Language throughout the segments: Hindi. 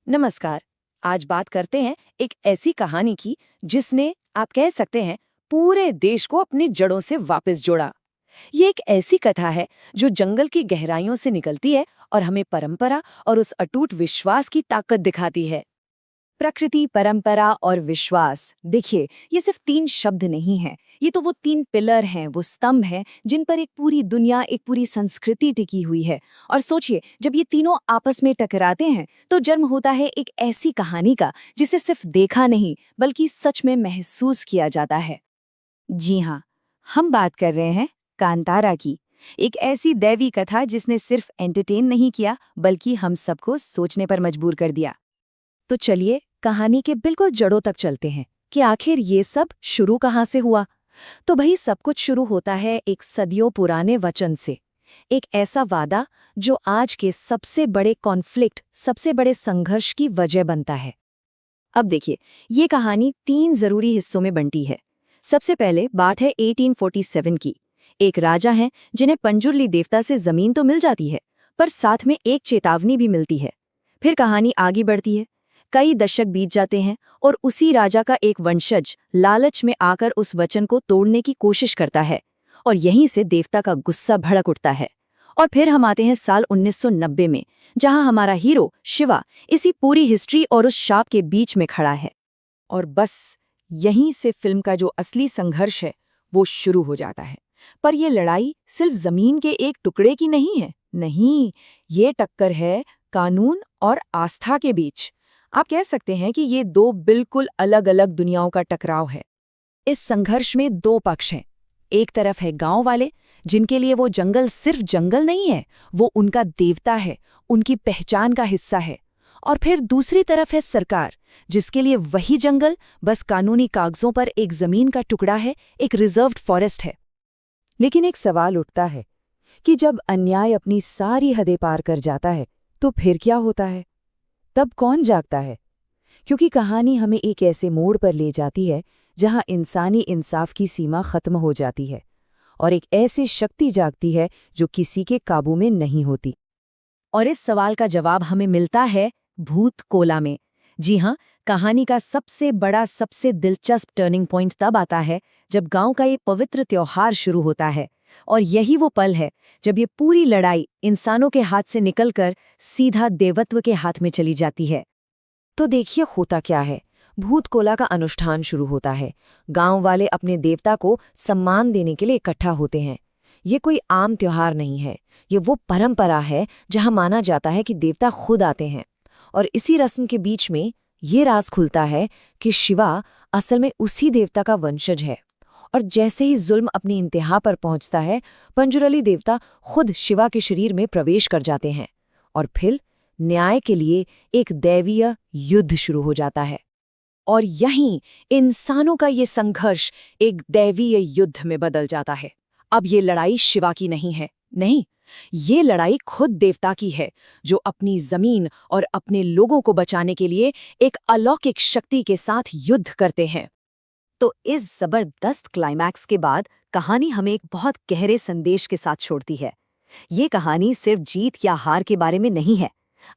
नमस्कार। आज बात करते हैं एक ऐसी कहानी की जिसने आप कह सकते हैं पूरे देश को अपनी जड़ों से वापस जोड़ा। ये एक ऐसी कथा है जो जंगल की गहराइयों से निकलती है और हमें परंपरा और उस अटूट विश्वास की ताकत दिखाती है। प्रकृति, परंपरा और विश्वास। देखिए, ये सिर्फ तीन शब्द नहीं हैं। ये तो वो तीन पिलर हैं, वो स्तंभ हैं जिन पर एक पूरी दुनिया, एक पूरी संस्कृति टिकी हुई है। और सोचिए, जब ये तीनों आपस में टकराते हैं तो जन्म होता है एक ऐसी कहानी का जिसे सिर्फ देखा नहीं बल्कि सच में महसूस किया जाता है। जी हाँ, हम बात कर रहे हैं कांतारा की। एक ऐसी दैवी कथा जिसने सिर्फ एंटरटेन नहीं किया बल्कि हम सबको सोचने पर मजबूर कर दिया। तो चलिए कहानी के बिल्कुल जड़ों तक चलते हैं कि आखिर ये सब शुरू कहाँ से हुआ। तो भाई सब कुछ शुरू होता है एक सदियों पुराने वचन से। एक ऐसा वादा जो आज के सबसे बड़े कॉन्फ्लिक्ट, सबसे बड़े संघर्ष की वजह बनता है। अब देखिए, ये कहानी तीन जरूरी हिस्सों में बंटी है। सबसे पहले बात है 1847 की। एक राजा हैं जिन्हें पंजुर्ली देवता से जमीन तो मिल जाती है, पर साथ में एक चेतावनी भी मिलती है। फिर कहानी आगे बढ़ती है। कई दशक बीत जाते हैं और उसी राजा का एक वंशज लालच में आकर उस वचन को तोड़ने की कोशिश करता है और यहीं से देवता का गुस्सा भड़क उठता है। और फिर हम आते हैं साल 1990 में, जहां हमारा हीरो शिवा इसी पूरी हिस्ट्री और उस शाप के बीच में खड़ा है। और बस यहीं से फिल्म का जो असली संघर्ष है वो शुरू हो जाता है। पर ये लड़ाई सिर्फ जमीन के एक टुकड़े की नहीं है। नहीं, ये टक्कर है कानून और आस्था के बीच। आप कह सकते हैं कि ये दो बिल्कुल अलग अलग दुनियाओं का टकराव है। इस संघर्ष में दो पक्ष हैं। एक तरफ है गांव वाले, जिनके लिए वो जंगल सिर्फ जंगल नहीं है, वो उनका देवता है, उनकी पहचान का हिस्सा है। और फिर दूसरी तरफ है सरकार, जिसके लिए वही जंगल बस कानूनी कागजों पर एक जमीन का टुकड़ा है, एक रिजर्व्ड फॉरेस्ट है। लेकिन एक सवाल उठता है कि जब अन्याय अपनी सारी हदें पार कर जाता है तो फिर क्या होता है? तब कौन जागता है? क्योंकि कहानी हमें एक ऐसे मोड़ पर ले जाती है जहां इंसानी इंसाफ की सीमा खत्म हो जाती है और एक ऐसी शक्ति जागती है जो किसी के काबू में नहीं होती। और इस सवाल का जवाब हमें मिलता है भूत कोला में। जी हाँ, कहानी का सबसे बड़ा, सबसे दिलचस्प टर्निंग पॉइंट तब आता है जब गांव का ये पवित्र त्योहार शुरू होता है। और यही वो पल है जब ये पूरी लड़ाई इंसानों के हाथ से निकलकर सीधा देवत्व के हाथ में चली जाती है। तो देखिए होता क्या है। भूत कोला का अनुष्ठान शुरू होता है। गांव वाले अपने देवता को सम्मान देने के लिए इकट्ठा होते हैं। ये कोई आम त्योहार नहीं है, ये वो परंपरा है जहां माना जाता है कि देवता खुद आते हैं। और इसी रस्म के बीच में ये राज खुलता है कि शिवा असल में उसी देवता का वंशज है। और जैसे ही जुल्म अपनी इंतहा पर पहुंचता है, पंजुरली देवता खुद शिवा के शरीर में प्रवेश कर जाते हैं और फिर न्याय के लिए एक दैवीय युद्ध शुरू हो जाता है। और यहीं इंसानों का ये संघर्ष एक दैवीय युद्ध में बदल जाता है। अब ये लड़ाई शिवा की नहीं है, नहीं, ये लड़ाई खुद देवता की है, जो अपनी जमीन और अपने लोगों को बचाने के लिए एक अलौकिक शक्ति के साथ युद्ध करते हैं। तो इस जबरदस्त क्लाइमैक्स के बाद कहानी हमें एक बहुत गहरे संदेश के साथ छोड़ती है। ये कहानी सिर्फ जीत या हार के बारे में नहीं है।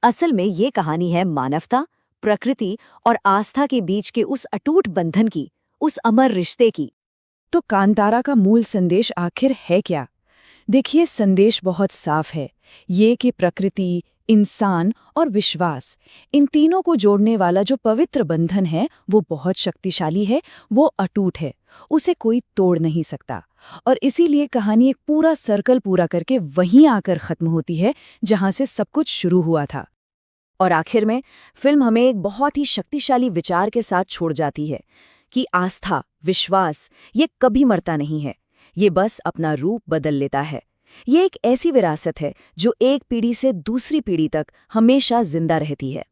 असल में ये कहानी है मानवता, प्रकृति और आस्था के बीच के उस अटूट बंधन की, उस अमर रिश्ते की। तो कांतारा का मूल संदेश आखिर है क्या? देखिए, संदेश बहुत साफ है। ये कि प्रकृति, इंसान और विश्वास, इन तीनों को जोड़ने वाला जो पवित्र बंधन है वो बहुत शक्तिशाली है, वो अटूट है, उसे कोई तोड़ नहीं सकता। और इसीलिए कहानी एक पूरा सर्कल पूरा करके वहीं आकर खत्म होती है जहां से सब कुछ शुरू हुआ था। और आखिर में फिल्म हमें एक बहुत ही शक्तिशाली विचार के साथ छोड़ जाती है कि आस्था, विश्वास ये कभी मरता नहीं है, ये बस अपना रूप बदल लेता है। ये एक ऐसी विरासत है जो एक पीढ़ी से दूसरी पीढ़ी तक हमेशा जिंदा रहती है।